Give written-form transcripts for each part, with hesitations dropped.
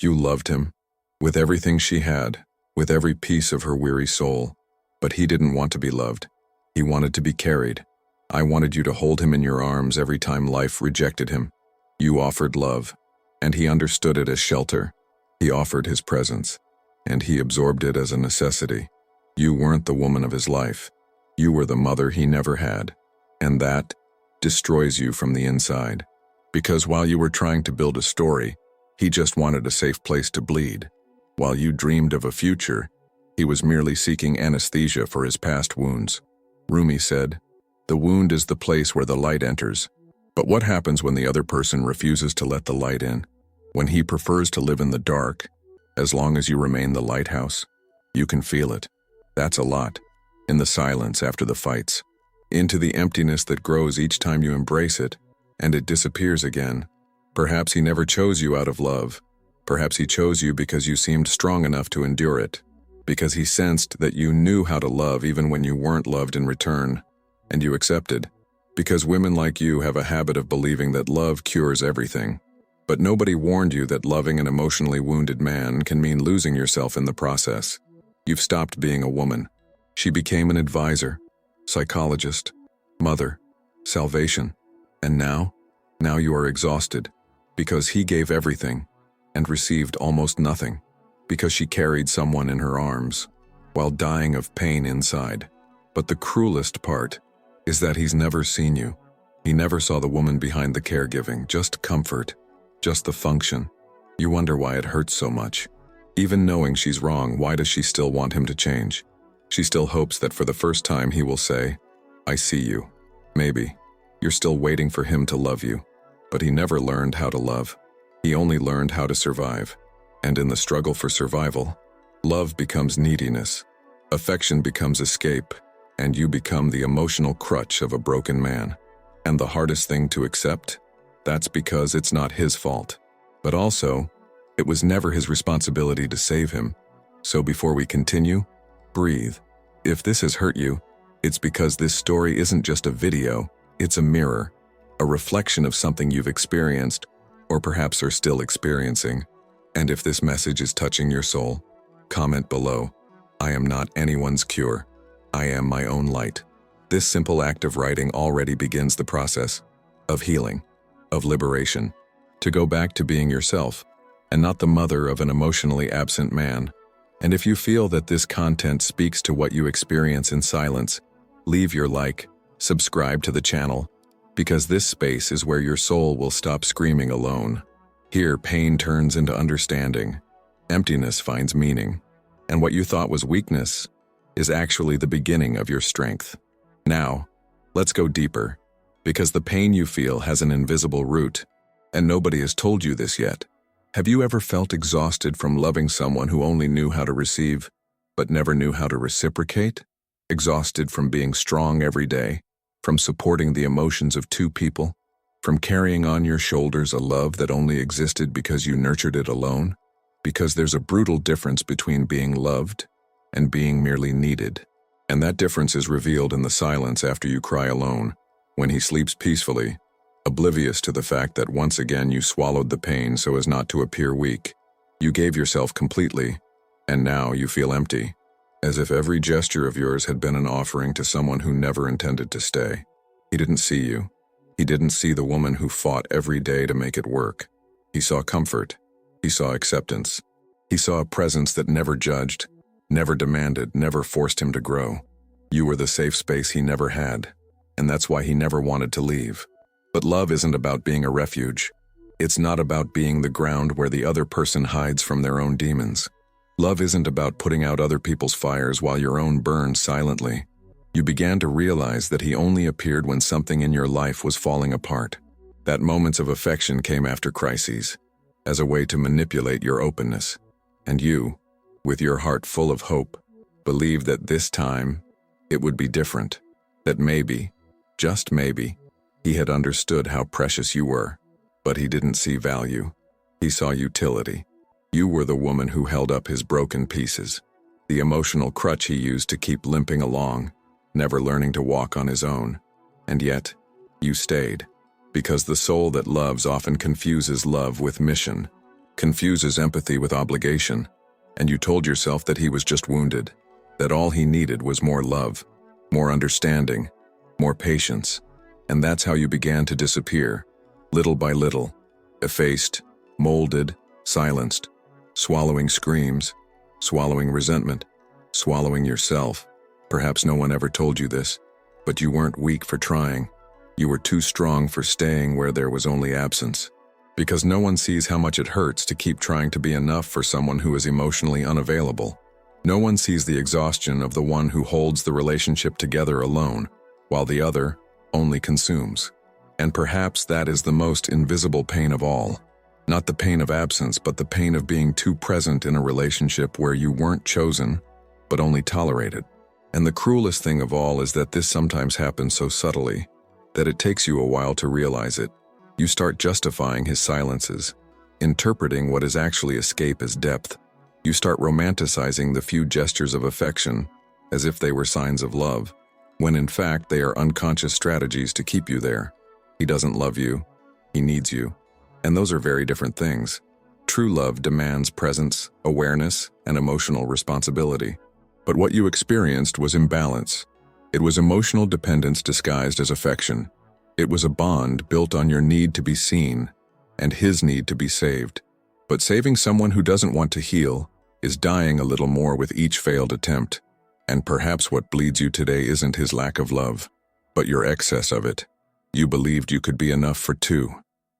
You loved him, with everything she had, with every piece of her weary soul. But he didn't want to be loved. He wanted to be carried. I wanted you to hold him in your arms every time life rejected him. You offered love, and he understood it as shelter. He offered his presence, and he absorbed it as a necessity. You weren't the woman of his life. You were the mother he never had, and that destroys you from the inside. Because while you were trying to build a story, he just wanted a safe place to bleed. While you dreamed of a future, he was merely seeking anesthesia for his past wounds. Rumi said, "The wound is the place where the light enters." But what happens when the other person refuses to let the light in? When he prefers to live in the dark, as long as you remain the lighthouse? You can feel it. That's a lot. In the silence after the fights. Into the emptiness that grows each time you embrace it, and it disappears again. Perhaps he never chose you out of love. Perhaps he chose you because you seemed strong enough to endure it. Because he sensed that you knew how to love even when you weren't loved in return. And you accepted. Because women like you have a habit of believing that love cures everything. But nobody warned you that loving an emotionally wounded man can mean losing yourself in the process. You've stopped being a woman. She became an advisor, psychologist, mother, salvation. And now you are exhausted. Because he gave everything and received almost nothing. Because she carried someone in her arms while dying of pain inside. But the cruelest part is that he's never seen you. He never saw the woman behind the caregiving, just comfort, just the function. You wonder why it hurts so much. Even knowing she's wrong, why does she still want him to change? She still hopes that for the first time he will say, "I see you." Maybe. You're still waiting for him to love you. But he never learned how to love. He only learned how to survive. And in the struggle for survival, love becomes neediness. Affection becomes escape. And you become the emotional crutch of a broken man. And the hardest thing to accept? That's because it's not his fault. But also, it was never his responsibility to save him. So before we continue, breathe. If this has hurt you, it's because this story isn't just a video, it's a mirror, a reflection of something you've experienced, or perhaps are still experiencing. And if this message is touching your soul, comment below. I am not anyone's cure. I am my own light. This simple act of writing already begins the process of healing, of liberation, to go back to being yourself, and not the mother of an emotionally absent man. And if you feel that this content speaks to what you experience in silence, leave your like, subscribe to the channel, because this space is where your soul will stop screaming alone. Here, pain turns into understanding, emptiness finds meaning, and what you thought was weakness is actually the beginning of your strength. Now, let's go deeper, because the pain you feel has an invisible root, and nobody has told you this yet. Have you ever felt exhausted from loving someone who only knew how to receive, but never knew how to reciprocate? Exhausted from being strong every day, from supporting the emotions of two people, from carrying on your shoulders a love that only existed because you nurtured it alone? Because there's a brutal difference between being loved and being merely needed. And that difference is revealed in the silence after you cry alone, when he sleeps peacefully, oblivious to the fact that once again you swallowed the pain so as not to appear weak. You gave yourself completely, and now you feel empty, as if every gesture of yours had been an offering to someone who never intended to stay. He didn't see you. He didn't see the woman who fought every day to make it work. He saw comfort. He saw acceptance. He saw a presence that never judged, never demanded, never forced him to grow. You were the safe space he never had, and that's why he never wanted to leave. But love isn't about being a refuge. It's not about being the ground where the other person hides from their own demons. Love isn't about putting out other people's fires while your own burns silently. You began to realize that he only appeared when something in your life was falling apart. That moments of affection came after crises, as a way to manipulate your openness. And you, with your heart full of hope, believed that this time it would be different, that maybe, just maybe, he had understood how precious you were. But he didn't see value. He saw utility. You were the woman who held up his broken pieces, the emotional crutch he used to keep limping along, never learning to walk on his own. And yet, you stayed, because the soul that loves often confuses love with mission. confuses empathy with obligation, and you told yourself that he was just wounded, that all he needed was more love, more understanding, more patience, and that's how you began to disappear, little by little, effaced, molded, silenced, swallowing screams, swallowing resentment, swallowing yourself. Perhaps no one ever told you this, but you weren't weak for trying. You were too strong for staying where there was only absence. Because no one sees how much it hurts to keep trying to be enough for someone who is emotionally unavailable. No one sees the exhaustion of the one who holds the relationship together alone, while the other only consumes. And perhaps that is the most invisible pain of all. Not the pain of absence, but the pain of being too present in a relationship where you weren't chosen, but only tolerated. And the cruelest thing of all is that this sometimes happens so subtly that it takes you a while to realize it. You start justifying his silences, interpreting what is actually escape as depth. You start romanticizing the few gestures of affection as if they were signs of love, when in fact they are unconscious strategies to keep you there. He doesn't love you, he needs you. And those are very different things. True love demands presence, awareness, and emotional responsibility. But what you experienced was imbalance. It was emotional dependence disguised as affection. It was a bond built on your need to be seen and his need to be saved. But saving someone who doesn't want to heal is dying a little more with each failed attempt. And perhaps what bleeds you today isn't his lack of love, but your excess of it. You believed you could be enough for two,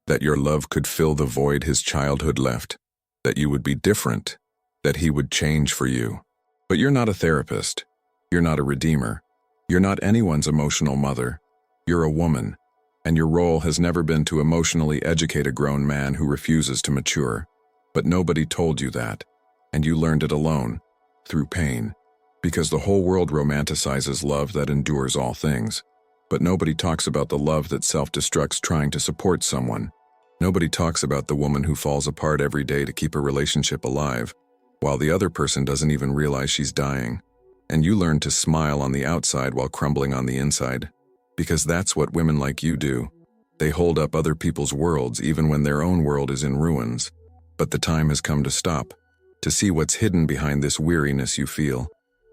that your love could fill the void his childhood left, that you would be different, that he would change for you. But you're not a therapist. You're not a redeemer. You're not anyone's emotional mother. You're a woman. And your role has never been to emotionally educate a grown man who refuses to mature. But nobody told you that, and you learned it alone, through pain. Because the whole world romanticizes love that endures all things. But nobody talks about the love that self-destructs trying to support someone. Nobody talks about the woman who falls apart every day to keep a relationship alive, while the other person doesn't even realize she's dying. And you learn to smile on the outside while crumbling on the inside. Because that's what women like you do. They hold up other people's worlds even when their own world is in ruins. But the time has come to stop, to see what's hidden behind this weariness you feel.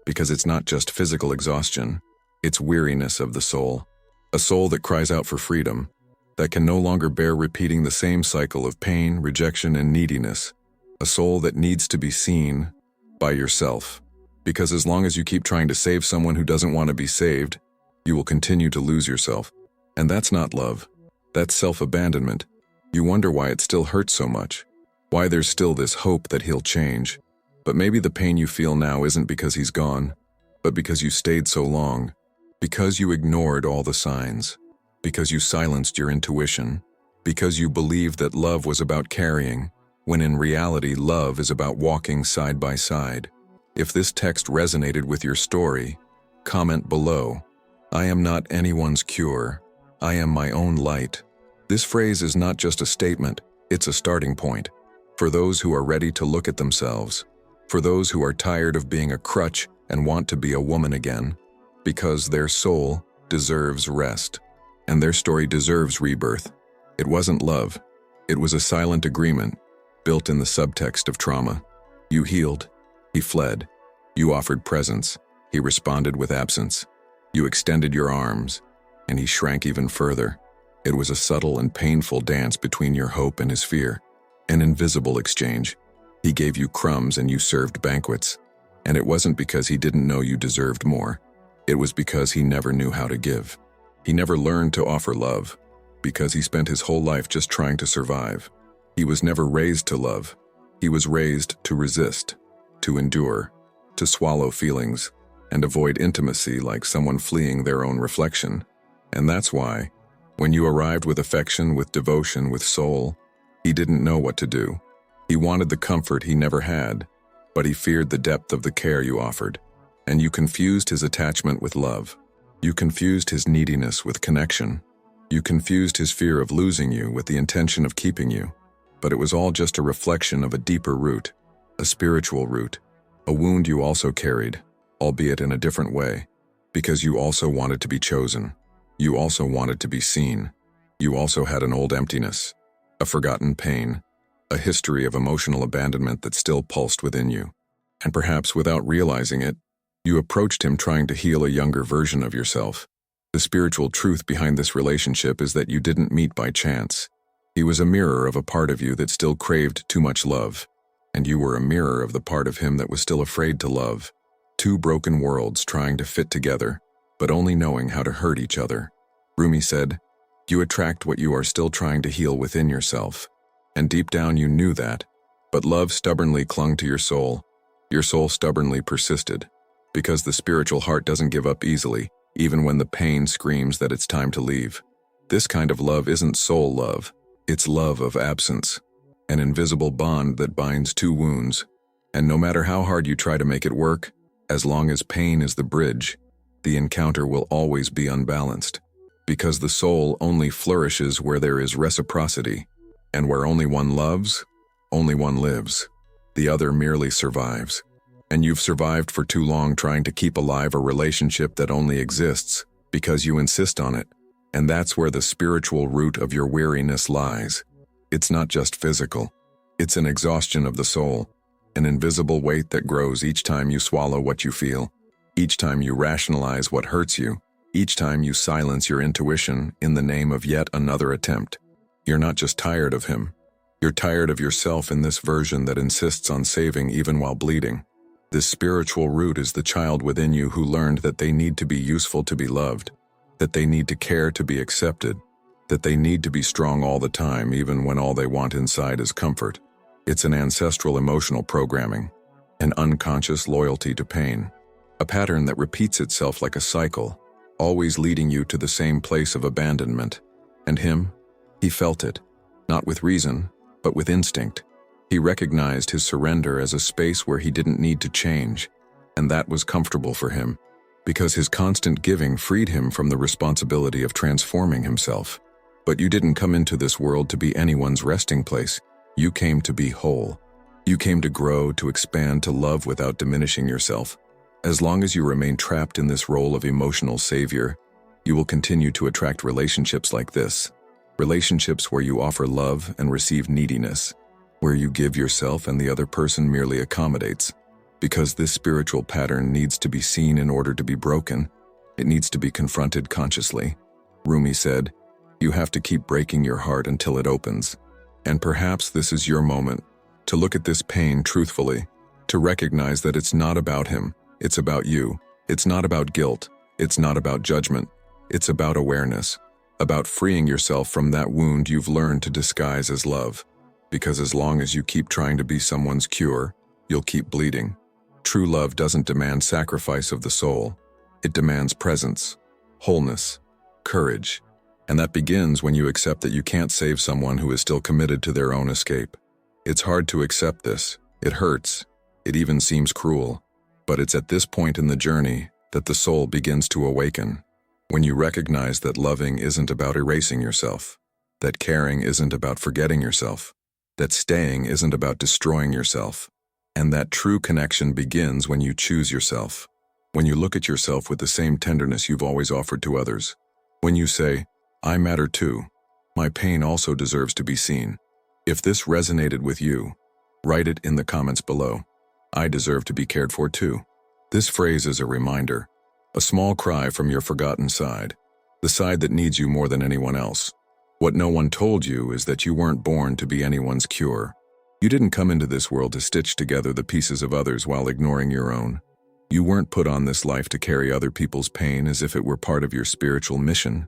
Because it's not just physical exhaustion, it's weariness of the soul. A soul that cries out for freedom, that can no longer bear repeating the same cycle of pain, rejection, and neediness. A soul that needs to be seen by yourself. Because as long as you keep trying to save someone who doesn't want to be saved, you will continue to lose yourself. And that's not love. That's self-abandonment. You wonder why it still hurts so much. Why there's still this hope that he'll change. But maybe the pain you feel now isn't because he's gone, but because you stayed so long. Because you ignored all the signs. Because you silenced your intuition. Because you believed that love was about carrying, when in reality love is about walking side by side. If this text resonated with your story, comment below. I am not anyone's cure. I am my own light. This phrase is not just a statement, it's a starting point. For those who are ready to look at themselves. For those who are tired of being a crutch and want to be a woman again. Because their soul deserves rest. And their story deserves rebirth. It wasn't love. It was a silent agreement, built in the subtext of trauma. You healed. He fled. You offered presence. He responded with absence. You extended your arms, and he shrank even further. It was a subtle and painful dance between your hope and his fear. An invisible exchange. He gave you crumbs and you served banquets. And it wasn't because he didn't know you deserved more. It was because he never knew how to give. He never learned to offer love, because he spent his whole life just trying to survive. He was never raised to love. He was raised to resist, to endure, to swallow feelings, and avoid intimacy like someone fleeing their own reflection. And that's why, when you arrived with affection, with devotion, with soul, he didn't know what to do. He wanted the comfort he never had, but he feared the depth of the care you offered. And you confused his attachment with love. You confused his neediness with connection. You confused his fear of losing you with the intention of keeping you. But it was all just a reflection of a deeper root, a spiritual root, a wound you also carried, albeit in a different way, because you also wanted to be chosen. You also wanted to be seen. You also had an old emptiness, a forgotten pain, a history of emotional abandonment that still pulsed within you. And perhaps without realizing it, you approached him trying to heal a younger version of yourself. The spiritual truth behind this relationship is that you didn't meet by chance. He was a mirror of a part of you that still craved too much love, and you were a mirror of the part of him that was still afraid to love. Two broken worlds trying to fit together, but only knowing how to hurt each other. Rumi said, "You attract what you are still trying to heal within yourself." And deep down you knew that, but love stubbornly clung to your soul. Your soul stubbornly persisted, because the spiritual heart doesn't give up easily, even when the pain screams that it's time to leave. This kind of love isn't soul love, it's love of absence, an invisible bond that binds two wounds. And no matter how hard you try to make it work, as long as pain is the bridge, the encounter will always be unbalanced. Because the soul only flourishes where there is reciprocity, and where only one loves, only one lives. The other merely survives. And you've survived for too long trying to keep alive a relationship that only exists because you insist on it. And that's where the spiritual root of your weariness lies. It's not just physical. It's an exhaustion of the soul, an invisible weight that grows each time you swallow what you feel, each time you rationalize what hurts you, each time you silence your intuition in the name of yet another attempt. You're not just tired of him. You're tired of yourself in this version that insists on saving even while bleeding. This spiritual root is the child within you who learned that they need to be useful to be loved, that they need to care to be accepted, that they need to be strong all the time even when all they want inside is comfort. It's an ancestral emotional programming, an unconscious loyalty to pain, a pattern that repeats itself like a cycle, always leading you to the same place of abandonment. And him? He felt it, not with reason, but with instinct. He recognized his surrender as a space where he didn't need to change, and that was comfortable for him, because his constant giving freed him from the responsibility of transforming himself. But you didn't come into this world to be anyone's resting place. You came to be whole. You came to grow, to expand, to love without diminishing yourself. As long as you remain trapped in this role of emotional savior, you will continue to attract relationships like this. Relationships where you offer love and receive neediness, where you give yourself and the other person merely accommodates. Because this spiritual pattern needs to be seen in order to be broken, it needs to be confronted consciously. Rumi said, "You have to keep breaking your heart until it opens." And perhaps this is your moment to look at this pain truthfully, to recognize that it's not about him, it's about you. It's not about guilt, it's not about judgment, it's about awareness. About freeing yourself from that wound you've learned to disguise as love. Because as long as you keep trying to be someone's cure, you'll keep bleeding. True love doesn't demand sacrifice of the soul. It demands presence, wholeness, courage. And that begins when you accept that you can't save someone who is still committed to their own escape. It's hard to accept this. It hurts. It even seems cruel. But it's at this point in the journey that the soul begins to awaken. When you recognize that loving isn't about erasing yourself, that caring isn't about forgetting yourself, that staying isn't about destroying yourself, and that true connection begins when you choose yourself, when you look at yourself with the same tenderness you've always offered to others, when you say, "I matter too. My pain also deserves to be seen." If this resonated with you, write it in the comments below. I deserve to be cared for too. This phrase is a reminder. A small cry from your forgotten side, the side that needs you more than anyone else. What no one told you is that you weren't born to be anyone's cure. You didn't come into this world to stitch together the pieces of others while ignoring your own. You weren't put on this life to carry other people's pain as if it were part of your spiritual mission.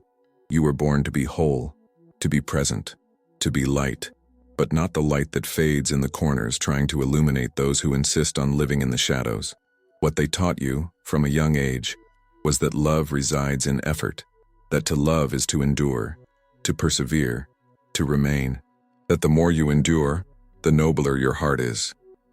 You were born to be whole, to be present, to be light, but not the light that fades in the corners trying to illuminate those who insist on living in the shadows. What they taught you, from a young age, was that love resides in effort, that to love is to endure, to persevere, to remain, that the more you endure, the nobler your heart is,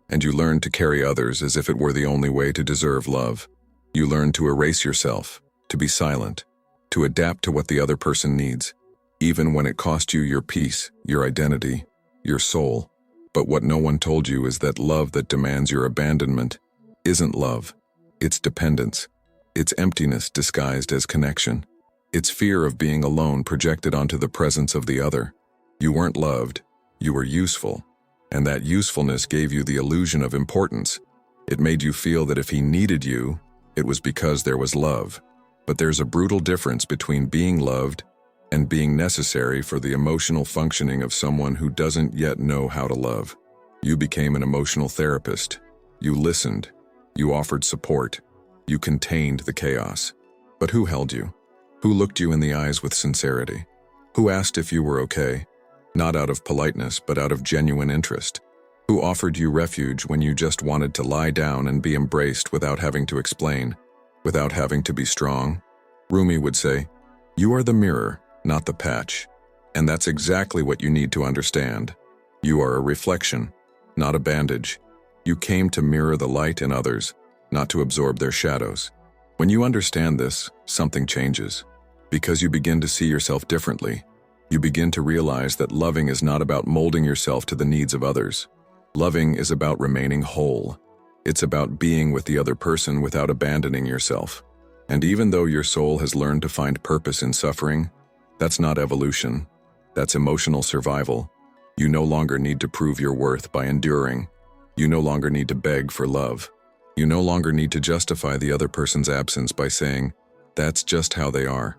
and you learn to carry others as if it were the only way to deserve love. You learn to erase yourself, to be silent, to adapt to what the other person needs, even when it cost you your peace, your identity, your soul. But what no one told you is that love that demands your abandonment isn't love, it's dependence. It's emptiness disguised as connection. It's fear of being alone projected onto the presence of the other. You weren't loved, you were useful. And that usefulness gave you the illusion of importance. It made you feel that if he needed you, it was because there was love. But there's a brutal difference between being loved and being necessary for the emotional functioning of someone who doesn't yet know how to love. You became an emotional therapist. You listened. You offered support. You contained the chaos. But who held you? Who looked you in the eyes with sincerity? Who asked if you were okay? Not out of politeness, but out of genuine interest. Who offered you refuge when you just wanted to lie down and be embraced without having to explain, without having to be strong? Rumi would say, "You are the mirror, not the patch." And that's exactly what you need to understand. You are a reflection, not a bandage. You came to mirror the light in others, not to absorb their shadows. When you understand this, something changes. Because you begin to see yourself differently. You begin to realize that loving is not about molding yourself to the needs of others. Loving is about remaining whole. It's about being with the other person without abandoning yourself. And even though your soul has learned to find purpose in suffering, that's not evolution. That's emotional survival. You no longer need to prove your worth by enduring. You no longer need to beg for love. You no longer need to justify the other person's absence by saying, "That's just how they are."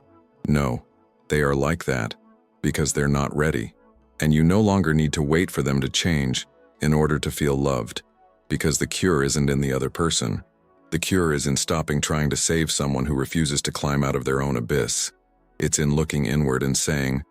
No, they are like that because they're not ready. And you no longer need to wait for them to change in order to feel loved, because the cure isn't in the other person. The cure is in stopping trying to save someone who refuses to climb out of their own abyss. It's in looking inward and saying,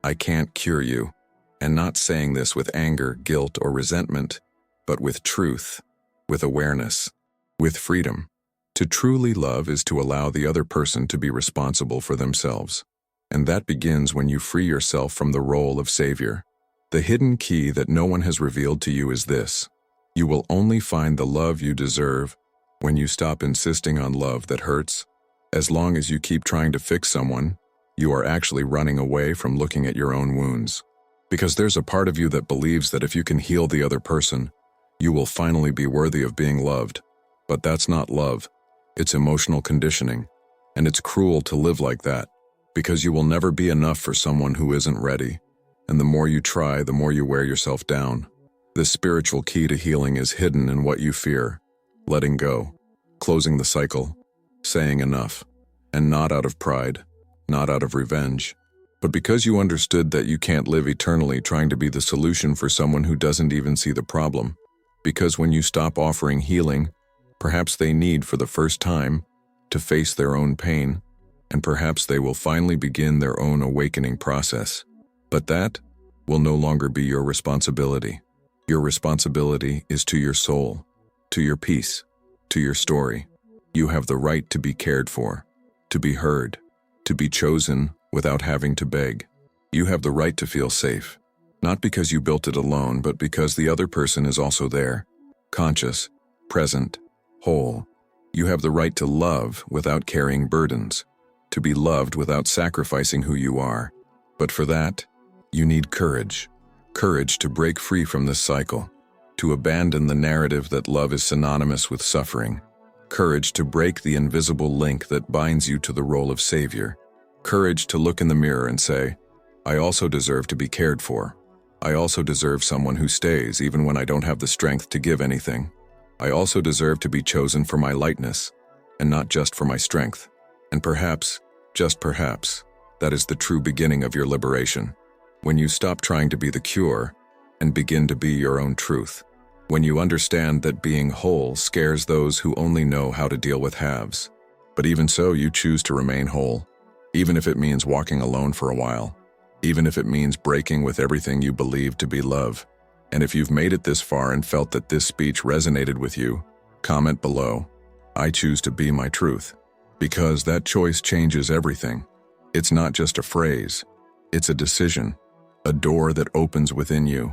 "I can't cure you," and not saying this with anger, guilt, or resentment, but with truth, with awareness, with freedom. To truly love is to allow the other person to be responsible for themselves. And that begins when you free yourself from the role of savior. The hidden key that no one has revealed to you is this: you will only find the love you deserve when you stop insisting on love that hurts. As long as you keep trying to fix someone, you are actually running away from looking at your own wounds. Because there's a part of you that believes that if you can heal the other person, you will finally be worthy of being loved. But that's not love. It's emotional conditioning. And it's cruel to live like that, because you will never be enough for someone who isn't ready. And the more you try, the more you wear yourself down. The spiritual key to healing is hidden in what you fear: letting go, closing the cycle, saying enough, and not out of pride, not out of revenge, but because you understood that you can't live eternally trying to be the solution for someone who doesn't even see the problem. Because when you stop offering healing, perhaps they need for the first time to face their own pain, and perhaps they will finally begin their own awakening process. But that will no longer be your responsibility. Your responsibility is to your soul, to your peace, to your story. You have the right to be cared for, to be heard, to be chosen without having to beg. You have the right to feel safe, not because you built it alone, but because the other person is also there, conscious, present, whole. You have the right to love without carrying burdens, to be loved without sacrificing who you are. But for that, you need courage. Courage to break free from this cycle, to abandon the narrative that love is synonymous with suffering. Courage to break the invisible link that binds you to the role of savior. Courage to look in the mirror and say, "I also deserve to be cared for. I also deserve someone who stays even when I don't have the strength to give anything. I also deserve to be chosen for my lightness, and not just for my strength." And perhaps, just perhaps, that is the true beginning of your liberation. When you stop trying to be the cure and begin to be your own truth. When you understand that being whole scares those who only know how to deal with halves. But even so, you choose to remain whole, even if it means walking alone for a while, even if it means breaking with everything you believe to be love. And if you've made it this far and felt that this speech resonated with you, comment below, "I choose to be my truth," because that choice changes everything. It's not just a phrase, it's a decision, a door that opens within you.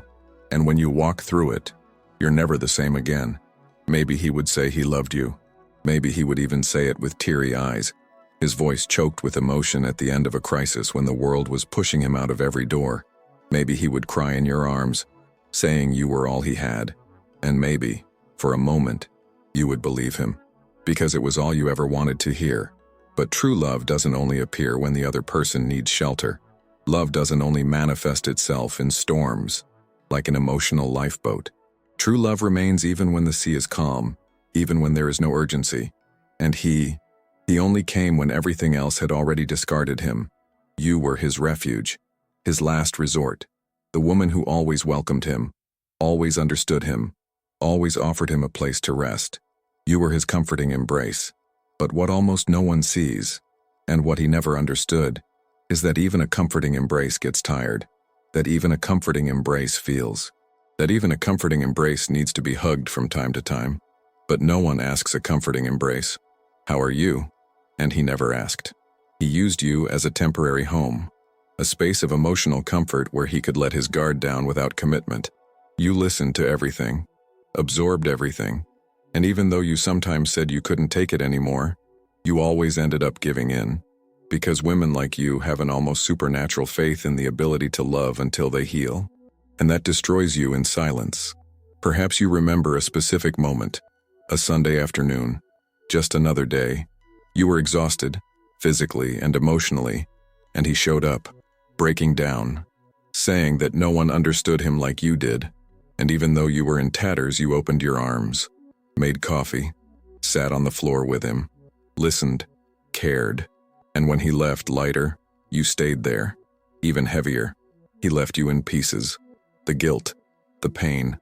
And when you walk through it, you're never the same again. Maybe he would say he loved you. Maybe he would even say it with teary eyes, his voice choked with emotion at the end of a crisis when the world was pushing him out of every door. Maybe he would cry in your arms, saying you were all he had. And maybe, for a moment, you would believe him, because it was all you ever wanted to hear. But true love doesn't only appear when the other person needs shelter. Love doesn't only manifest itself in storms. like an emotional lifeboat. True love remains even when the sea is calm, even when there is no urgency. And he only came when everything else had already discarded him. You were his refuge, his last resort, the woman who always welcomed him, always understood him, always offered him a place to rest. You were his comforting embrace. But what almost no one sees, and what he never understood, is that even a comforting embrace gets tired, that even a comforting embrace feels, that even a comforting embrace needs to be hugged from time to time. But no one asks a comforting embrace, "How are you?" And he never asked. He used you as a temporary home, a space of emotional comfort where he could let his guard down without commitment. You listened to everything, absorbed everything, and even though you sometimes said you couldn't take it anymore, you always ended up giving in, because women like you have an almost supernatural faith in the ability to love until they heal, and that destroys you in silence. Perhaps you remember a specific moment, a Sunday afternoon, just another day. You were exhausted, physically and emotionally, and he showed up, breaking down, saying that no one understood him like you did, and even though you were in tatters, you opened your arms, made coffee, sat on the floor with him, listened, cared, and when he left lighter, you stayed there, even heavier. He left you in pieces, the guilt, the pain,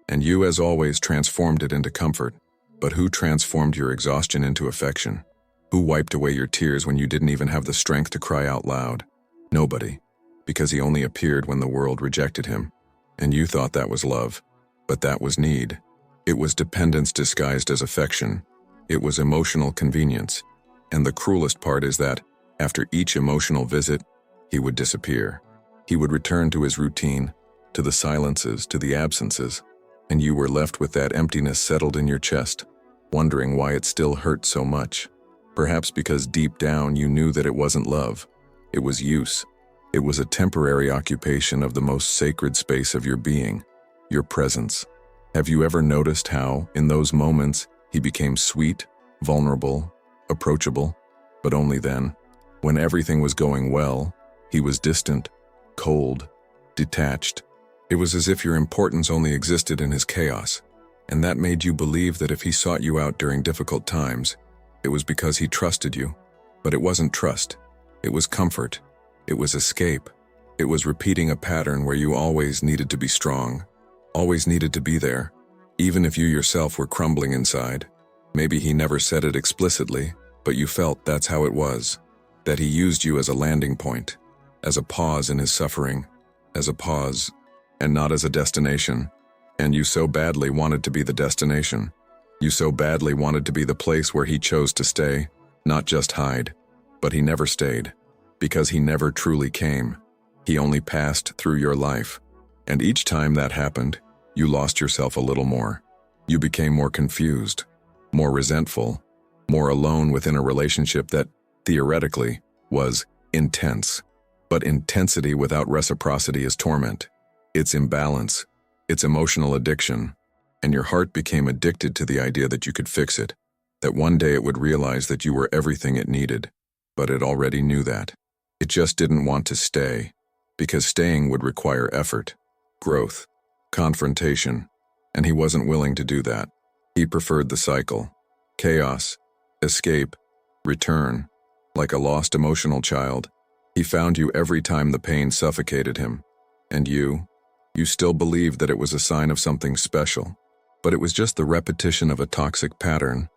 and you, as always, transformed it into comfort. But who transformed your exhaustion into affection? Who wiped away your tears when you didn't even have the strength to cry out loud? Nobody, because he only appeared when the world rejected him. And you thought that was love, but that was need. It was dependence disguised as affection. It was emotional convenience. And the cruelest part is that, after each emotional visit, he would disappear. He would return to his routine, to the silences, to the absences, and you were left with that emptiness settled in your chest, wondering why it still hurt so much. Perhaps because deep down you knew that it wasn't love. It was use. It was a temporary occupation of the most sacred space of your being, your presence. Have you ever noticed how, in those moments, he became sweet, vulnerable, approachable? But only then. When everything was going well, he was distant, cold, detached. It was as if your importance only existed in his chaos, and that made you believe that if he sought you out during difficult times, it was because he trusted you. But it wasn't trust. It was comfort. It was escape. It was repeating a pattern where you always needed to be strong, always needed to be there, even if you yourself were crumbling inside. Maybe he never said it explicitly, but you felt that's how it was, that he used you as a landing point, as a pause in his suffering, as a pause, and not as a destination. And you so badly wanted to be the destination. You so badly wanted to be the place where he chose to stay, not just hide. But he never stayed, because he never truly came. He only passed through your life. And each time that happened, you lost yourself a little more. You became more confused, more resentful, more alone within a relationship that, theoretically, was intense. But intensity without reciprocity is torment. It's imbalance. It's emotional addiction. And your heart became addicted to the idea that you could fix it, that one day it would realize that you were everything it needed. But it already knew that. It just didn't want to stay, because staying would require effort, growth, confrontation, and he wasn't willing to do that. He preferred the cycle, chaos, escape, return. Like a lost emotional child, he found you every time the pain suffocated him. And you still believed that it was a sign of something special. But it was just the repetition of a toxic pattern,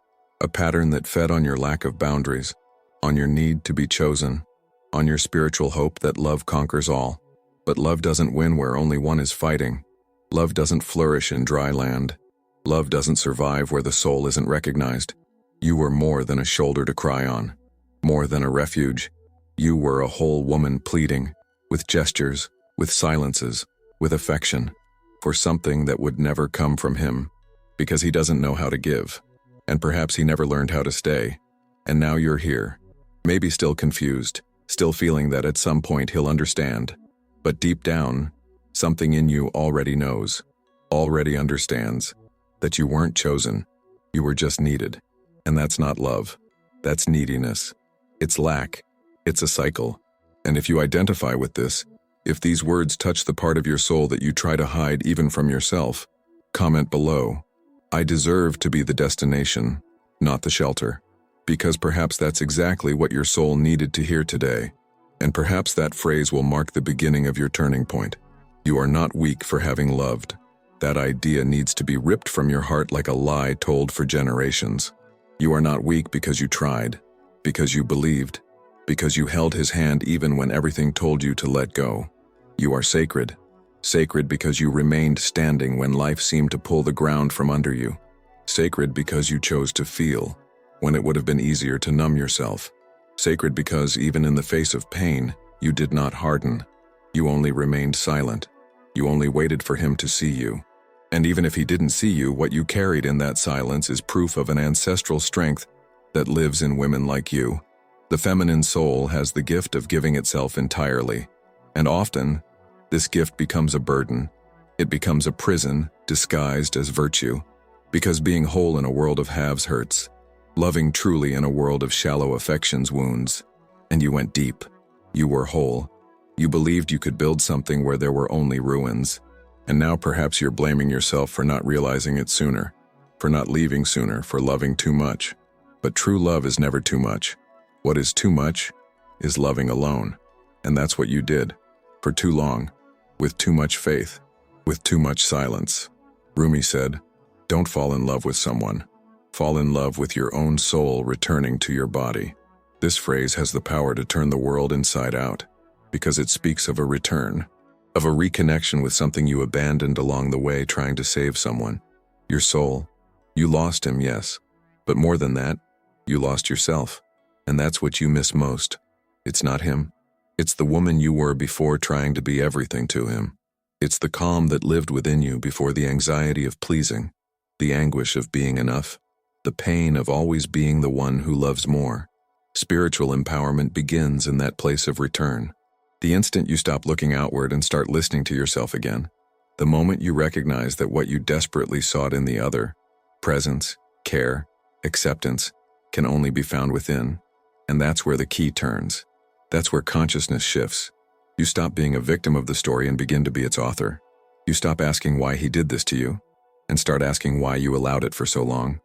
a pattern that fed on your lack of boundaries, on your need to be chosen, on your spiritual hope that love conquers all. But love doesn't win where only one is fighting. Love doesn't flourish in dry land. Love doesn't survive where the soul isn't recognized. You were more than a shoulder to cry on, more than a refuge. You were a whole woman pleading, with gestures, with silences, with affection, for something that would never come from him, because he doesn't know how to give, and perhaps he never learned how to stay. And now you're here, maybe still confused, still feeling that at some point he'll understand. But deep down, something in you already knows, already understands, that you weren't chosen, you were just needed. And that's not love, that's neediness. It's lack, it's a cycle. And if you identify with this, If these words touch the part of your soul that you try to hide even from yourself, comment below. I deserve to be the destination, not the shelter. Because perhaps that's exactly what your soul needed to hear today. And perhaps that phrase will mark the beginning of your turning point. You are not weak for having loved. That idea needs to be ripped from your heart like a lie told for generations. You are not weak because you tried, because you believed, because you held his hand even when everything told you to let go. You are sacred. Sacred because you remained standing when life seemed to pull the ground from under you. Sacred because you chose to feel when it would have been easier to numb yourself. Sacred because even in the face of pain, you did not harden. You only remained silent. You only waited for him to see you. And even if he didn't see you, what you carried in that silence is proof of an ancestral strength that lives in women like you. The feminine soul has the gift of giving itself entirely. And often, this gift becomes a burden. It becomes a prison disguised as virtue. Because being whole in a world of halves hurts. Loving truly in a world of shallow affections wounds. And you went deep. You were whole. You believed you could build something where there were only ruins. And now perhaps you're blaming yourself for not realizing it sooner, for not leaving sooner, for loving too much. But true love is never too much. What is too much is loving alone. And that's what you did, for too long, with too much faith, with too much silence. Rumi said, "Don't fall in love with someone. Fall in love with your own soul returning to your body." This phrase has the power to turn the world inside out, because it speaks of a return, of a reconnection with something you abandoned along the way trying to save someone. Your soul. You lost him, yes. But more than that, you lost yourself. And that's what you miss most. It's not him. It's the woman you were before trying to be everything to him. It's the calm that lived within you before the anxiety of pleasing, the anguish of being enough, the pain of always being the one who loves more. Spiritual empowerment begins in that place of return. The instant you stop looking outward and start listening to yourself again, the moment you recognize that what you desperately sought in the other, presence, care, acceptance, can only be found within. And that's where the key turns. That's where consciousness shifts. You stop being a victim of the story and begin to be its author. You stop asking why he did this to you, and start asking why you allowed it for so long.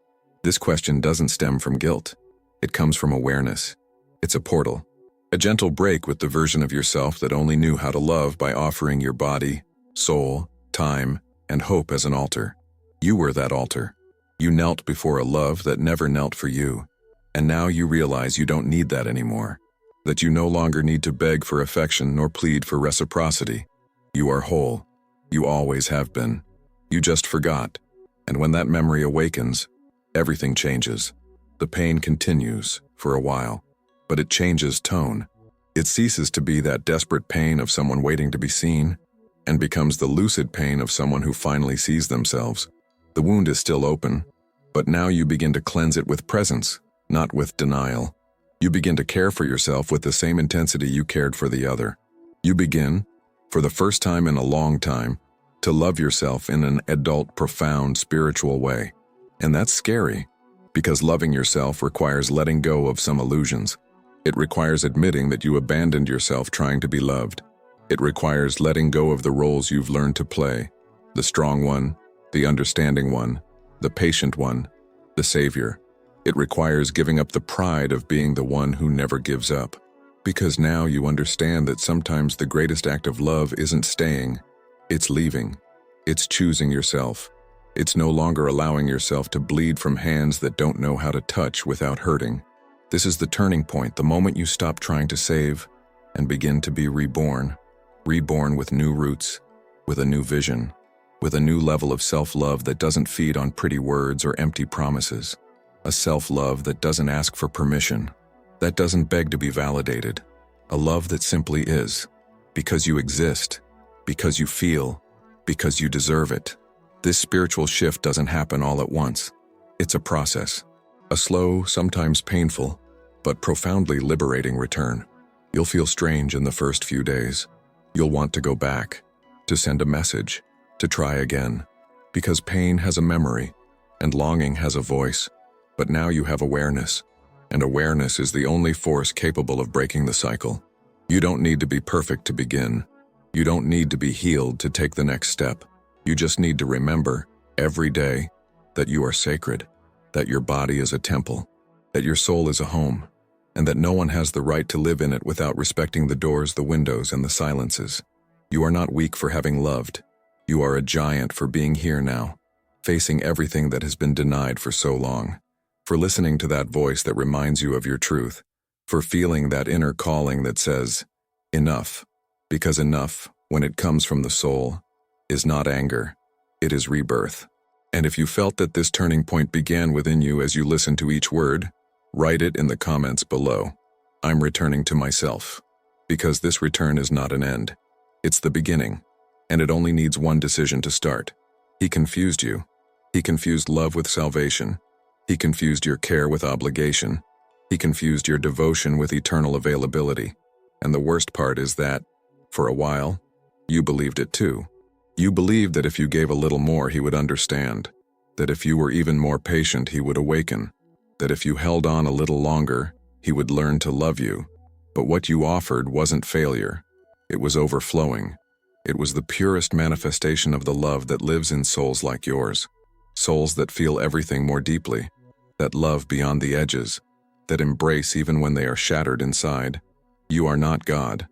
This question doesn't stem from guilt. It comes from awareness. It's a portal. A gentle break with the version of yourself that only knew how to love by offering your body, soul, time, and hope as an altar. You were that altar. You knelt before a love that never knelt for you. And now you realize you don't need that anymore. That you no longer need to beg for affection nor plead for reciprocity. You are whole. You always have been. You just forgot. And when that memory awakens, everything changes. The pain continues for a while, but it changes tone. It ceases to be that desperate pain of someone waiting to be seen, and becomes the lucid pain of someone who finally sees themselves. The wound is still open, but now you begin to cleanse it with presence, not with denial. You begin to care for yourself with the same intensity you cared for the other. You begin, for the first time in a long time, to love yourself in an adult, profound, spiritual way. And that's scary, because loving yourself requires letting go of some illusions. It requires admitting that you abandoned yourself trying to be loved. It requires letting go of the roles you've learned to play, the strong one, the understanding one, the patient one, the savior. It requires giving up the pride of being the one who never gives up. Because now you understand that sometimes the greatest act of love isn't staying, it's leaving. It's choosing yourself. It's no longer allowing yourself to bleed from hands that don't know how to touch without hurting. This is the turning point, the moment you stop trying to save and begin to be reborn. Reborn with new roots, with a new vision, with a new level of self-love that doesn't feed on pretty words or empty promises. A self-love that doesn't ask for permission, that doesn't beg to be validated. A love that simply is, because you exist, because you feel, because you deserve it. This spiritual shift doesn't happen all at once. It's a process, a slow, sometimes painful, but profoundly liberating return. You'll feel strange in the first few days. You'll want to go back, to send a message, to try again, because pain has a memory, and longing has a voice. But now you have awareness, and awareness is the only force capable of breaking the cycle. You don't need to be perfect to begin. You don't need to be healed to take the next step. You just need to remember, every day, that you are sacred, that your body is a temple, that your soul is a home, and that no one has the right to live in it without respecting the doors, the windows, and the silences. You are not weak for having loved. You are a giant for being here now, facing everything that has been denied for so long, for listening to that voice that reminds you of your truth, for feeling that inner calling that says, enough, because enough, when it comes from the soul, is not anger, it is rebirth. And if you felt that this turning point began within you as you listened to each word, write it in the comments below. I'm returning to myself, because this return is not an end. It's the beginning, and it only needs one decision to start. He confused you. He confused love with salvation. He confused your care with obligation. He confused your devotion with eternal availability. And the worst part is that, for a while, you believed it too. You believed that if you gave a little more, he would understand, that if you were even more patient, he would awaken, that if you held on a little longer, he would learn to love you. But what you offered wasn't failure. It was overflowing. It was the purest manifestation of the love that lives in souls like yours, souls that feel everything more deeply, that love beyond the edges, that embrace even when they are shattered inside. You are not God.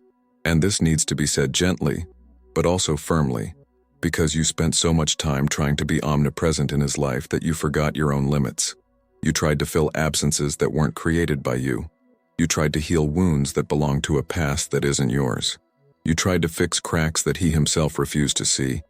And this needs to be said gently, but also firmly, because you spent so much time trying to be omnipresent in his life that you forgot your own limits. You tried to fill absences that weren't created by you. You tried to heal wounds that belong to a past that isn't yours. You tried to fix cracks that he himself refused to see.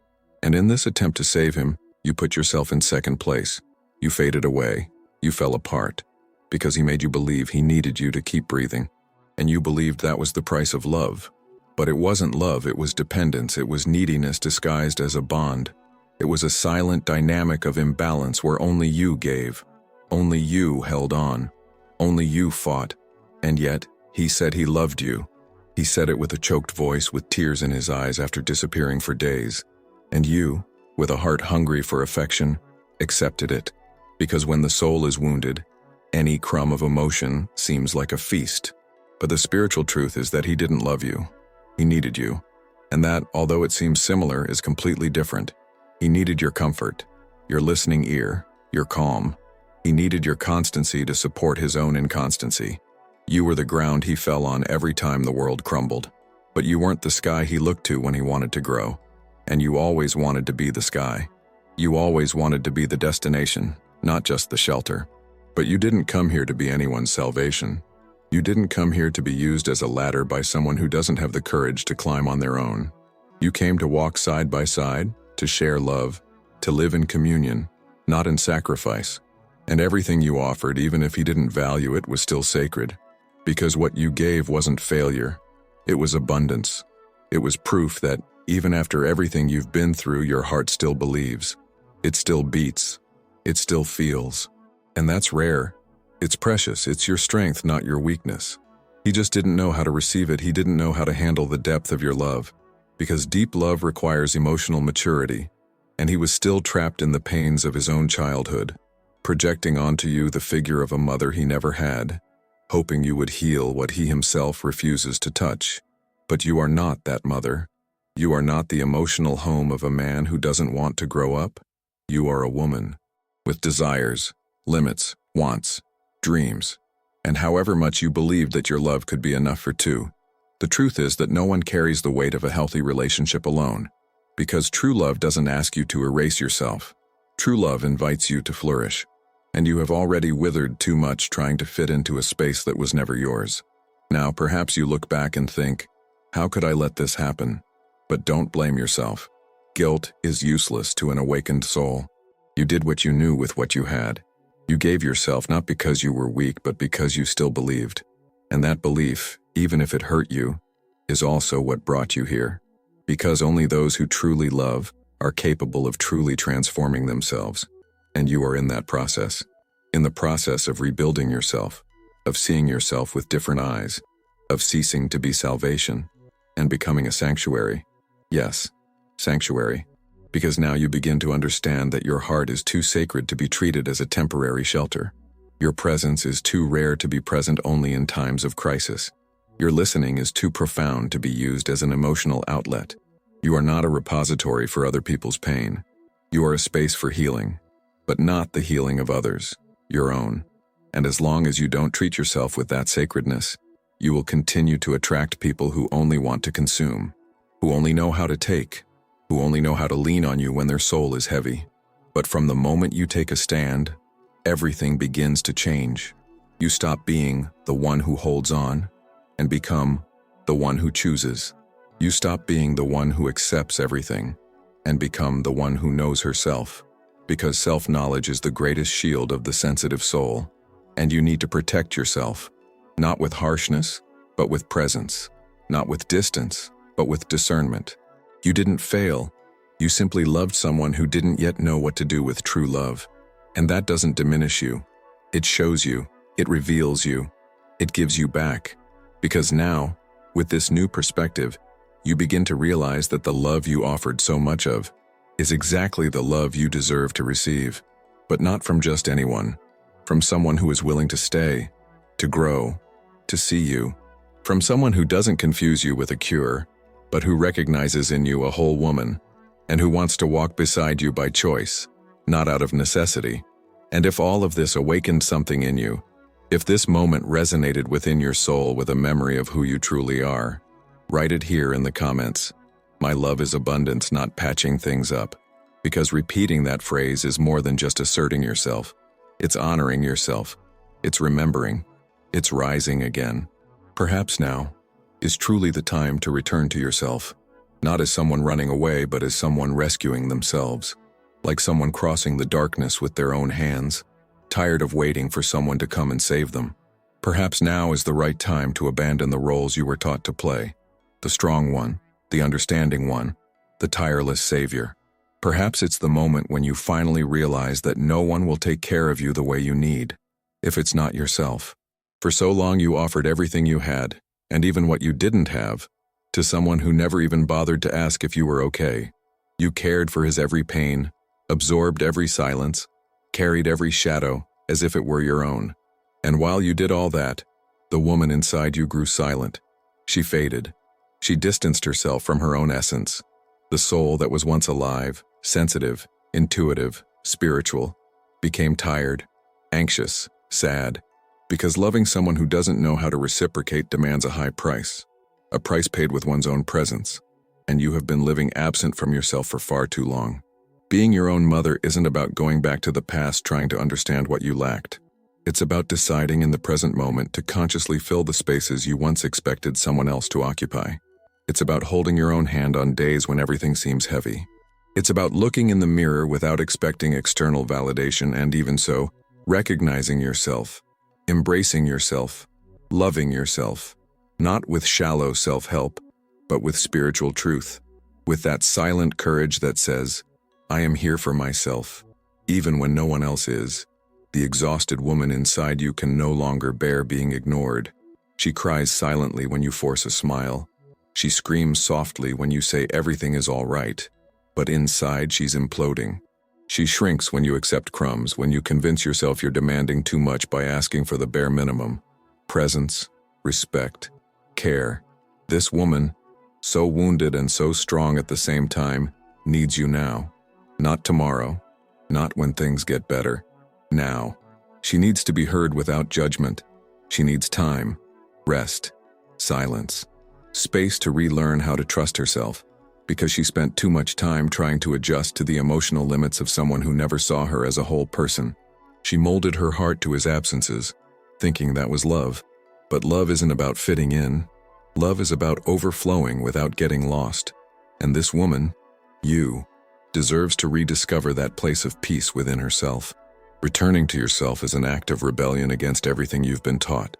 And in this attempt to save him, you put yourself in second place. You faded away. You fell apart. Because he made you believe he needed you to keep breathing. And you believed that was the price of love. But it wasn't love, it was dependence, it was neediness disguised as a bond. It was a silent dynamic of imbalance where only you gave. Only you held on. Only you fought. And yet, he said he loved you. He said it with a choked voice, with tears in his eyes after disappearing for days. And you, with a heart hungry for affection, accepted it. Because when the soul is wounded, any crumb of emotion seems like a feast. But the spiritual truth is that he didn't love you. He needed you. And that, although it seems similar, is completely different. He needed your comfort, your listening ear, your calm. He needed your constancy to support his own inconstancy. You were the ground he fell on every time the world crumbled. But you weren't the sky he looked to when he wanted to grow. And you always wanted to be the sky. You always wanted to be the destination, not just the shelter. But you didn't come here to be anyone's salvation. You didn't come here to be used as a ladder by someone who doesn't have the courage to climb on their own. You came to walk side by side, to share love, to live in communion, not in sacrifice. And everything you offered, even if he didn't value it, was still sacred. Because what you gave wasn't failure. It was abundance. It was proof that, even after everything you've been through, your heart still believes. It still beats. It still feels. And that's rare. It's precious. It's your strength, not your weakness. He just didn't know how to receive it. He didn't know how to handle the depth of your love. Because deep love requires emotional maturity. And he was still trapped in the pains of his own childhood, projecting onto you the figure of a mother he never had, hoping you would heal what he himself refuses to touch. But you are not that mother. You are not the emotional home of a man who doesn't want to grow up. You are a woman, with desires, limits, wants, dreams, and however much you believed that your love could be enough for two. The truth is that no one carries the weight of a healthy relationship alone, because true love doesn't ask you to erase yourself. True love invites you to flourish, and you have already withered too much trying to fit into a space that was never yours. Now, perhaps you look back and think, how could I let this happen? But don't blame yourself. Guilt is useless to an awakened soul. You did what you knew with what you had. You gave yourself not because you were weak, but because you still believed. And that belief, even if it hurt you, is also what brought you here. Because only those who truly love are capable of truly transforming themselves. And you are in that process. In the process of rebuilding yourself, of seeing yourself with different eyes, of ceasing to be salvation, and becoming a sanctuary. Yes, sanctuary. Because now you begin to understand that your heart is too sacred to be treated as a temporary shelter. Your presence is too rare to be present only in times of crisis. Your listening is too profound to be used as an emotional outlet. You are not a repository for other people's pain. You are a space for healing, but not the healing of others, your own. And as long as you don't treat yourself with that sacredness, you will continue to attract people who only want to consume, who only know how to take, who only know how to lean on you when their soul is heavy. But from the moment you take a stand, everything begins to change. You stop being the one who holds on and become the one who chooses. You stop being the one who accepts everything and become the one who knows herself, because self-knowledge is the greatest shield of the sensitive soul, and you need to protect yourself, not with harshness, but with presence, not with distance, but with discernment. You didn't fail. You simply loved someone who didn't yet know what to do with true love. And that doesn't diminish you. It shows you. It reveals you. It gives you back. Because now, with this new perspective, you begin to realize that the love you offered so much of is exactly the love you deserve to receive, but not from just anyone, from someone who is willing to stay, to grow, to see you, from someone who doesn't confuse you with a cure, but who recognizes in you a whole woman, and who wants to walk beside you by choice, not out of necessity. And if all of this awakened something in you, if this moment resonated within your soul with a memory of who you truly are, write it here in the comments. My love is abundance, not patching things up. Because repeating that phrase is more than just asserting yourself. It's honoring yourself. It's remembering. It's rising again. Perhaps now is truly the time to return to yourself, not as someone running away, but as someone rescuing themselves, like someone crossing the darkness with their own hands, tired of waiting for someone to come and save them. Perhaps now is the right time to abandon the roles you were taught to play, the strong one, the understanding one, the tireless savior. Perhaps it's the moment when you finally realize that no one will take care of you the way you need, if it's not yourself. For so long you offered everything you had, and even what you didn't have, to someone who never even bothered to ask if you were okay. You cared for his every pain, absorbed every silence, carried every shadow as if it were your own. And while you did all that, the woman inside you grew silent. She faded. She distanced herself from her own essence. The soul that was once alive, sensitive, intuitive, spiritual, became tired, anxious, sad, because loving someone who doesn't know how to reciprocate demands a high price, a price paid with one's own presence, and you have been living absent from yourself for far too long. Being your own mother isn't about going back to the past trying to understand what you lacked. It's about deciding in the present moment to consciously fill the spaces you once expected someone else to occupy. It's about holding your own hand on days when everything seems heavy. It's about looking in the mirror without expecting external validation, and even so, recognizing yourself, embracing yourself, loving yourself, not with shallow self-help, but with spiritual truth, with that silent courage that says, I am here for myself, even when no one else is. The exhausted woman inside you can no longer bear being ignored. She cries silently when you force a smile. She screams softly when you say everything is all right, but inside she's imploding. She shrinks when you accept crumbs, when you convince yourself you're demanding too much by asking for the bare minimum. Presence, respect, care. This woman, so wounded and so strong at the same time, needs you now. Not tomorrow, not when things get better. Now. She needs to be heard without judgment. She needs time, rest, silence, space to relearn how to trust herself, because she spent too much time trying to adjust to the emotional limits of someone who never saw her as a whole person. She molded her heart to his absences, thinking that was love. But love isn't about fitting in. Love is about overflowing without getting lost. And this woman, you, deserves to rediscover that place of peace within herself. Returning to yourself is an act of rebellion against everything you've been taught.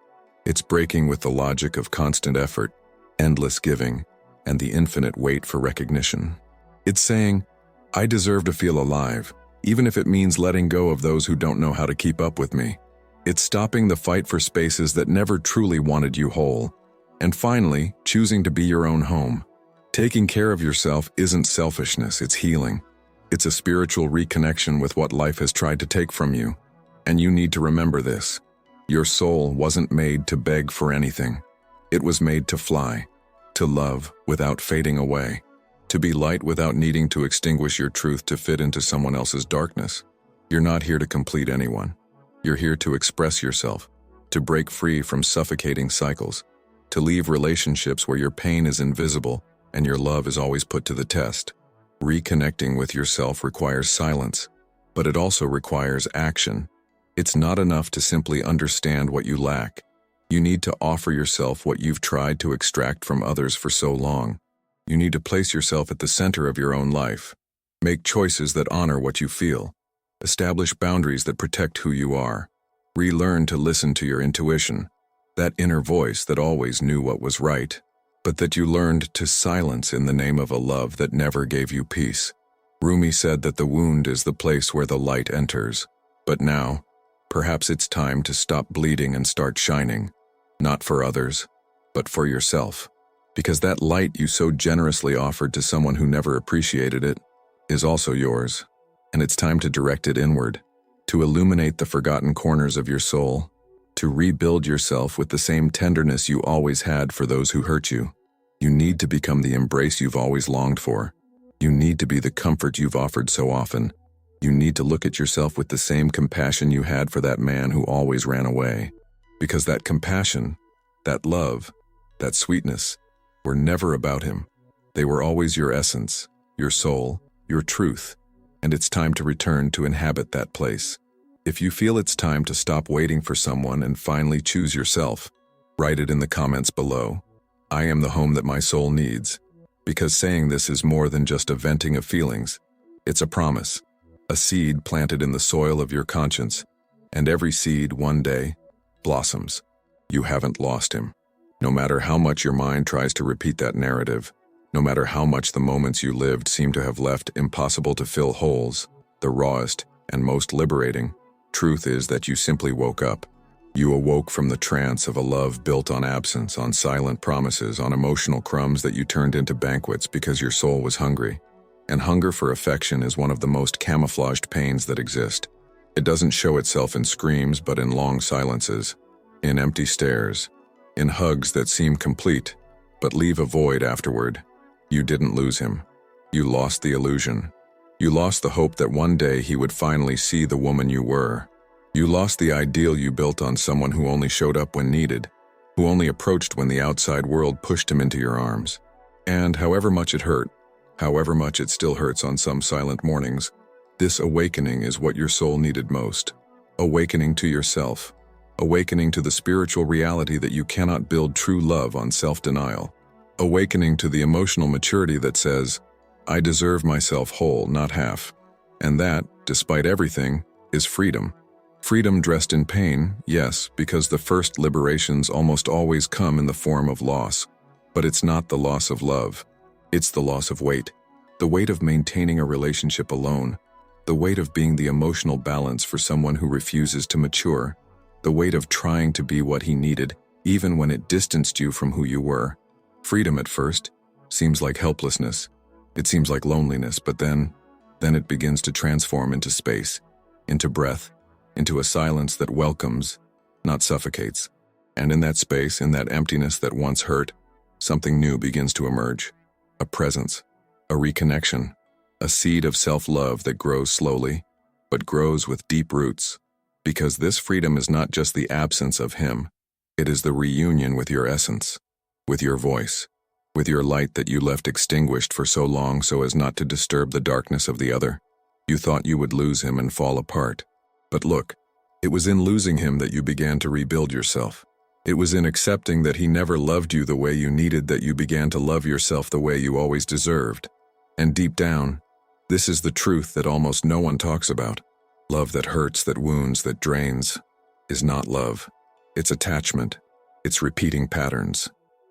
It's breaking with the logic of constant effort, endless giving, and the infinite wait for recognition. It's saying, I deserve to feel alive, even if it means letting go of those who don't know how to keep up with me. It's stopping the fight for spaces that never truly wanted you whole. And finally, choosing to be your own home. Taking care of yourself isn't selfishness, it's healing. It's a spiritual reconnection with what life has tried to take from you. And you need to remember this. Your soul wasn't made to beg for anything. It was made to fly, to love without fading away, to be light without needing to extinguish your truth to fit into someone else's darkness. You're not here to complete anyone. You're here to express yourself, to break free from suffocating cycles, to leave relationships where your pain is invisible and your love is always put to the test. Reconnecting with yourself requires silence, but it also requires action. It's not enough to simply understand what you lack. You need to offer yourself what you've tried to extract from others for so long. You need to place yourself at the center of your own life. Make choices that honor what you feel. Establish boundaries that protect who you are. Relearn to listen to your intuition, that inner voice that always knew what was right, but that you learned to silence in the name of a love that never gave you peace. Rumi said that the wound is the place where the light enters. But now, perhaps it's time to stop bleeding and start shining, not for others, but for yourself. Because that light you so generously offered to someone who never appreciated it is also yours. And it's time to direct it inward, to illuminate the forgotten corners of your soul, to rebuild yourself with the same tenderness you always had for those who hurt you. You need to become the embrace you've always longed for. You need to be the comfort you've offered so often. You need to look at yourself with the same compassion you had for that man who always ran away. Because that compassion, that love, that sweetness were never about him. They were always your essence, your soul, your truth. And it's time to return to inhabit that place. If you feel it's time to stop waiting for someone and finally choose yourself, write it in the comments below. I am the home that my soul needs. Because saying this is more than just a venting of feelings. It's a promise, a seed planted in the soil of your conscience. And every seed, one day, blossoms. You haven't lost him. No matter how much your mind tries to repeat that narrative, no matter how much the moments you lived seem to have left impossible to fill holes, the rawest and most liberating truth is that you simply woke up. You awoke from the trance of a love built on absence, on silent promises, on emotional crumbs that you turned into banquets because your soul was hungry. And hunger for affection is one of the most camouflaged pains that exist. It doesn't show itself in screams, but in long silences, in empty stares, in hugs that seem complete, but leave a void afterward. You didn't lose him. You lost the illusion. You lost the hope that one day he would finally see the woman you were. You lost the ideal you built on someone who only showed up when needed, who only approached when the outside world pushed him into your arms. And however much it hurt, however much it still hurts on some silent mornings, this awakening is what your soul needed most. Awakening to yourself. Awakening to the spiritual reality that you cannot build true love on self-denial. Awakening to the emotional maturity that says, I deserve myself whole, not half. And that, despite everything, is freedom. Freedom dressed in pain, yes, because the first liberations almost always come in the form of loss. But it's not the loss of love. It's the loss of weight. The weight of maintaining a relationship alone. The weight of being the emotional balance for someone who refuses to mature. The weight of trying to be what he needed, even when it distanced you from who you were. Freedom at first seems like helplessness. It seems like loneliness, but then it begins to transform into space, into breath, into a silence that welcomes, not suffocates. And in that space, in that emptiness that once hurt, something new begins to emerge. A presence, a reconnection, a seed of self-love that grows slowly, but grows with deep roots. Because this freedom is not just the absence of him, it is the reunion with your essence, with your voice, with your light that you left extinguished for so long so as not to disturb the darkness of the other. You thought you would lose him and fall apart. But look, it was in losing him that you began to rebuild yourself. It was in accepting that he never loved you the way you needed that you began to love yourself the way you always deserved. And deep down, this is the truth that almost no one talks about. Love that hurts, that wounds, that drains, is not love. It's attachment. It's repeating patterns.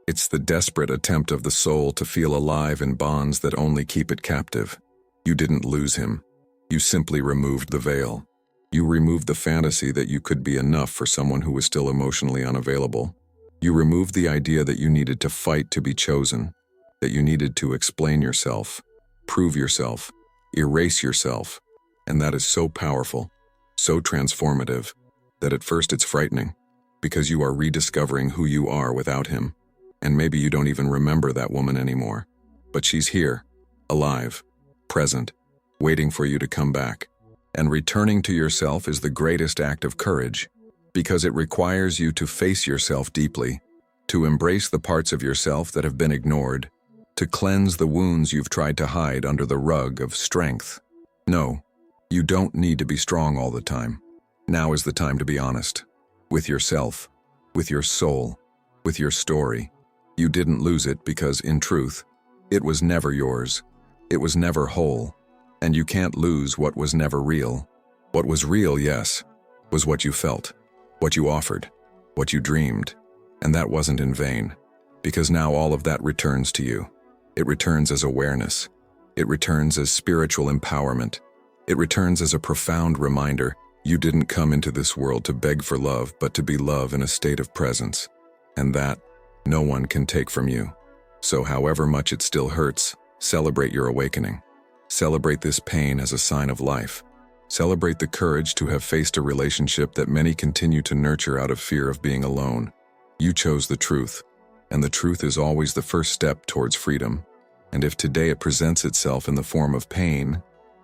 It's the desperate attempt of the soul to feel alive in bonds that only keep it captive. You didn't lose him. You simply removed the veil. You removed the fantasy that you could be enough for someone who was still emotionally unavailable. You removed the idea that you needed to fight to be chosen, that you needed to explain yourself, prove yourself, erase yourself. And that is so powerful, so transformative, that at first it's frightening, because you are rediscovering who you are without him. And maybe you don't even remember that woman anymore. But she's here, alive, present, waiting for you to come back. And returning to yourself is the greatest act of courage, because it requires you to face yourself deeply, to embrace the parts of yourself that have been ignored, to cleanse the wounds you've tried to hide under the rug of strength. No, you don't need to be strong all the time. Now is the time to be honest. With yourself, with your soul, with your story. You didn't lose it because, in truth, it was never yours. It was never whole. And you can't lose what was never real. What was real, yes, was what you felt, what you offered, what you dreamed. And that wasn't in vain, because now all of that returns to you. It returns as awareness. It returns as spiritual empowerment. It returns as a profound reminder you didn't come into this world to beg for love, but to be love in a state of presence. And that no one can take from you. So however much it still hurts, celebrate your awakening. Celebrate this pain as a sign of life. Celebrate the courage to have faced a relationship that many continue to nurture out of fear of being alone. You chose the truth, and the truth is always the first step towards freedom. And if today it presents itself in the form of pain,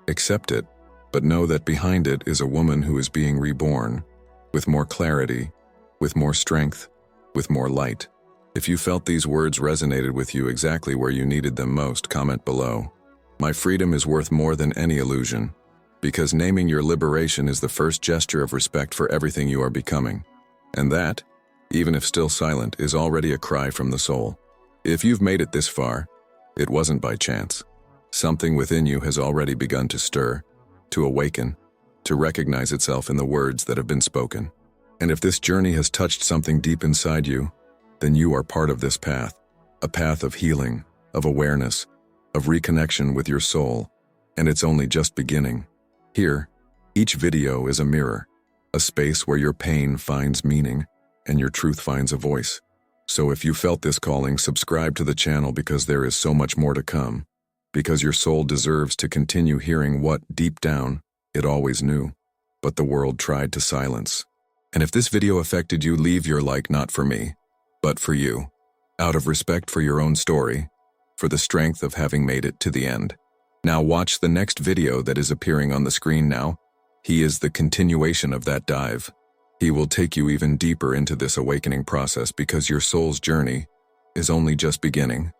accept it, but know that behind it is a woman who is being reborn, with more clarity, with more strength, with more light. If you felt these words resonated with you exactly where you needed them most, comment below. My freedom is worth more than any illusion, because naming your liberation is the first gesture of respect for everything you are becoming. And that, even if still silent, is already a cry from the soul. If you've made it this far, it wasn't by chance. Something within you has already begun to stir, to awaken, to recognize itself in the words that have been spoken. And if this journey has touched something deep inside you, then you are part of this path, a path of healing, of awareness, of reconnection with your soul, and it's only just beginning. Here, each video is a mirror, a space where your pain finds meaning and your truth finds a voice. So if you felt this calling, subscribe to the channel, because there is so much more to come, because your soul deserves to continue hearing what, deep down, it always knew, but the world tried to silence. And if this video affected you, leave your like, not for me, but for you, out of respect for your own story, for the strength of having made it to the end. Now watch the next video that is appearing on the screen now. He is the continuation of that dive. He will take you even deeper into this awakening process, because your soul's journey is only just beginning.